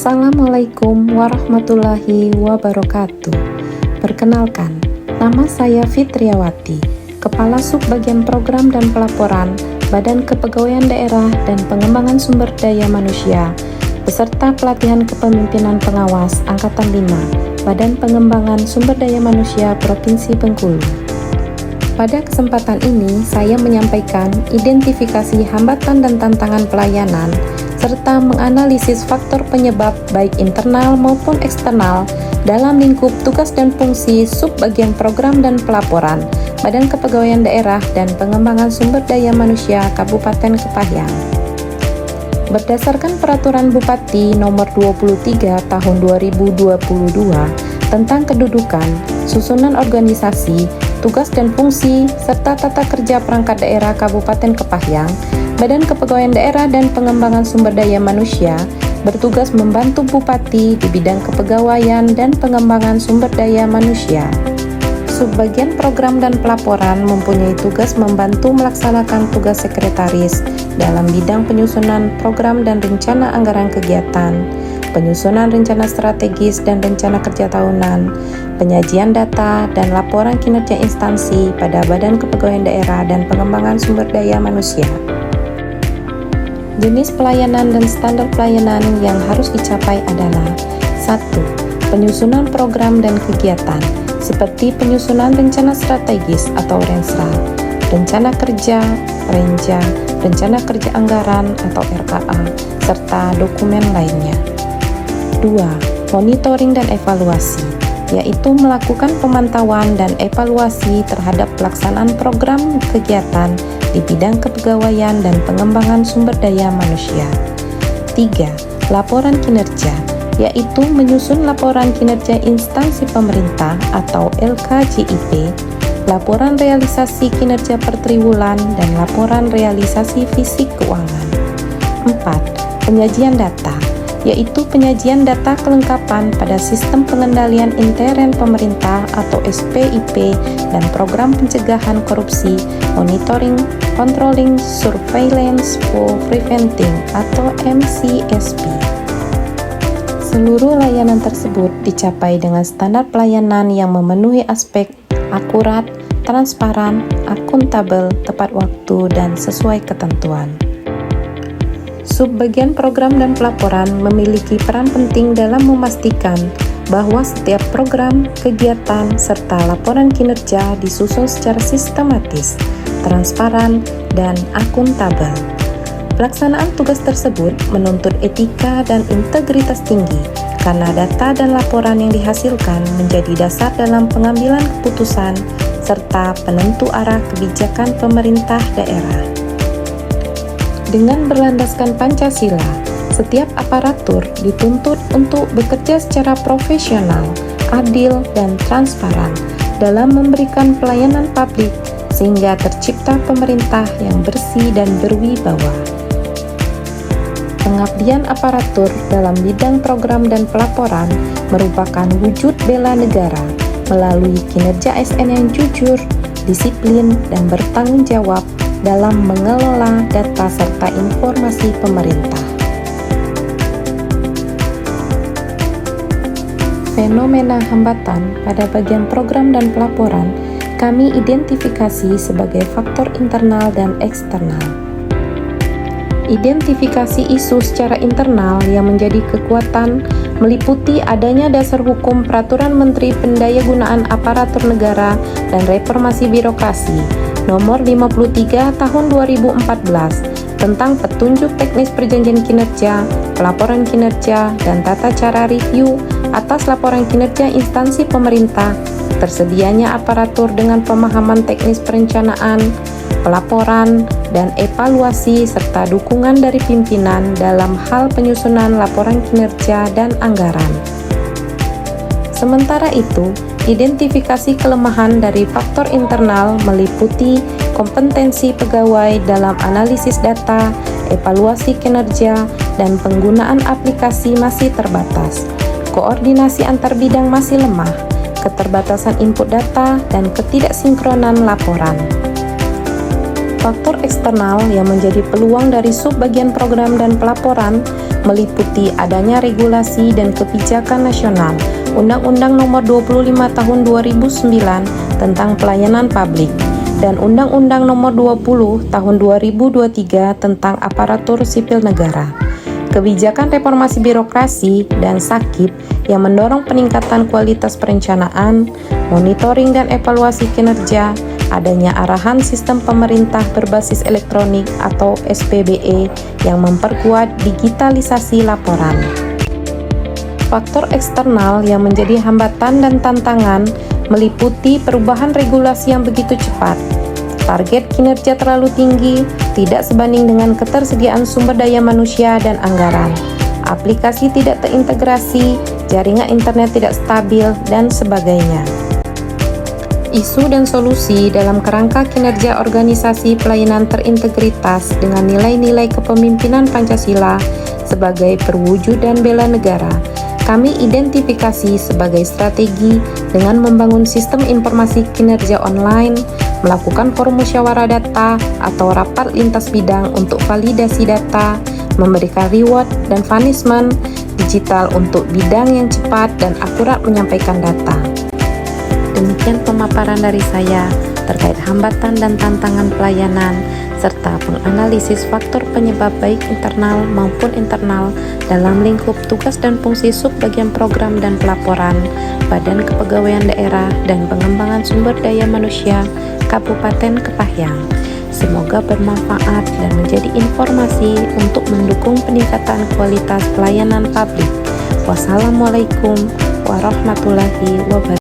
Assalamualaikum warahmatullahi wabarakatuh. Perkenalkan, nama saya Fitriawati, Kepala Subbagian Program dan Pelaporan Badan Kepegawaian Daerah dan Pengembangan Sumber Daya Manusia, beserta pelatihan kepemimpinan pengawas Angkatan 5, Badan Pengembangan Sumber Daya Manusia Provinsi Bengkulu. Pada kesempatan ini, saya menyampaikan identifikasi hambatan dan tantangan pelayanan, serta menganalisis faktor penyebab baik internal maupun eksternal dalam lingkup tugas dan fungsi Subbagian Program dan Pelaporan Badan Kepegawaian Daerah dan Pengembangan Sumber Daya Manusia Kabupaten Kepahyang. Berdasarkan Peraturan Bupati Nomor 23 Tahun 2022 tentang kedudukan, susunan organisasi, tugas dan fungsi, serta tata kerja perangkat daerah Kabupaten Kepahyang, Badan Kepegawaian Daerah dan Pengembangan Sumber Daya Manusia bertugas membantu Bupati di bidang kepegawaian dan pengembangan sumber daya manusia. Subbagian Program dan Pelaporan mempunyai tugas membantu melaksanakan tugas sekretaris dalam bidang penyusunan program dan rencana anggaran kegiatan, penyusunan rencana strategis dan rencana kerja tahunan, penyajian data dan laporan kinerja instansi pada Badan Kepegawaian Daerah dan Pengembangan Sumber Daya Manusia. Jenis pelayanan dan standar pelayanan yang harus dicapai adalah 1. Penyusunan program dan kegiatan, seperti penyusunan rencana strategis atau Rensra, rencana kerja, Renja, rencana kerja anggaran atau RKA, serta dokumen lainnya. 2. Monitoring dan evaluasi, yaitu melakukan pemantauan dan evaluasi terhadap pelaksanaan program kegiatan di bidang kepegawaian dan pengembangan sumber daya manusia. 3. Laporan kinerja, yaitu menyusun laporan kinerja instansi pemerintah atau LKJIP, laporan realisasi kinerja per triwulan, dan laporan realisasi fisik keuangan. 4. Penyajian data, yaitu penyajian data kelengkapan pada sistem pengendalian intern pemerintah atau SPIP dan program pencegahan korupsi, monitoring, controlling, surveillance for preventing atau MCSP. Seluruh layanan tersebut dicapai dengan standar pelayanan yang memenuhi aspek akurat, transparan, akuntabel, tepat waktu, dan sesuai ketentuan. Subbagian Program dan Pelaporan memiliki peran penting dalam memastikan bahwa setiap program, kegiatan, serta laporan kinerja disusun secara sistematis, transparan, dan akuntabel. Pelaksanaan tugas tersebut menuntut etika dan integritas tinggi karena data dan laporan yang dihasilkan menjadi dasar dalam pengambilan keputusan serta penentu arah kebijakan pemerintah daerah. Dengan berlandaskan Pancasila, setiap aparatur dituntut untuk bekerja secara profesional, adil, dan transparan dalam memberikan pelayanan publik sehingga tercipta pemerintah yang bersih dan berwibawa. Pengabdian aparatur dalam bidang program dan pelaporan merupakan wujud bela negara melalui kinerja ASN yang jujur, disiplin, dan bertanggung jawab dalam mengelola data serta informasi pemerintah. Fenomena hambatan pada bagian program dan pelaporan kami identifikasi sebagai faktor internal dan eksternal. Identifikasi isu secara internal yang menjadi kekuatan meliputi adanya dasar hukum Peraturan Menteri Pendayagunaan Aparatur Negara dan Reformasi Birokrasi Nomor 53 Tahun 2014 tentang petunjuk teknis perjanjian kinerja, pelaporan kinerja, dan tata cara review atas laporan kinerja instansi pemerintah, tersedianya aparatur dengan pemahaman teknis perencanaan, pelaporan, dan evaluasi, serta dukungan dari pimpinan dalam hal penyusunan laporan kinerja dan anggaran. Sementara itu, identifikasi kelemahan dari faktor internal meliputi kompetensi pegawai dalam analisis data, evaluasi kinerja, dan penggunaan aplikasi masih terbatas. Koordinasi antar bidang masih lemah, keterbatasan input data, dan ketidaksinkronan laporan. Faktor eksternal yang menjadi peluang dari subbagian program dan pelaporan meliputi adanya regulasi dan kebijakan nasional, Undang-Undang Nomor 25 Tahun 2009 tentang Pelayanan Publik, dan Undang-Undang Nomor 20 Tahun 2023 tentang Aparatur Sipil Negara. Kebijakan reformasi birokrasi dan sakit yang mendorong peningkatan kualitas perencanaan, monitoring dan evaluasi kinerja, adanya arahan sistem pemerintah berbasis elektronik atau SPBE yang memperkuat digitalisasi laporan. Faktor eksternal yang menjadi hambatan dan tantangan meliputi perubahan regulasi yang begitu cepat, target kinerja terlalu tinggi, tidak sebanding dengan ketersediaan sumber daya manusia dan anggaran, aplikasi tidak terintegrasi, jaringan internet tidak stabil, dan sebagainya. Isu dan solusi dalam kerangka kinerja organisasi pelayanan terintegritas dengan nilai-nilai kepemimpinan Pancasila sebagai perwujudan bela negara, kami identifikasi sebagai strategi dengan membangun sistem informasi kinerja online, melakukan forum musyawarah data atau rapat lintas bidang untuk validasi data, memberikan reward dan punishment digital untuk bidang yang cepat dan akurat menyampaikan data. Demikian pemaparan dari saya terkait hambatan dan tantangan pelayanan, serta penganalisis faktor penyebab baik internal maupun internal dalam lingkup tugas dan fungsi subbagian program dan pelaporan Badan Kepegawaian Daerah dan Pengembangan Sumber Daya Manusia Kabupaten Kepahyang. Semoga bermanfaat dan menjadi informasi untuk mendukung peningkatan kualitas pelayanan publik. Wassalamualaikum warahmatullahi wabarakatuh.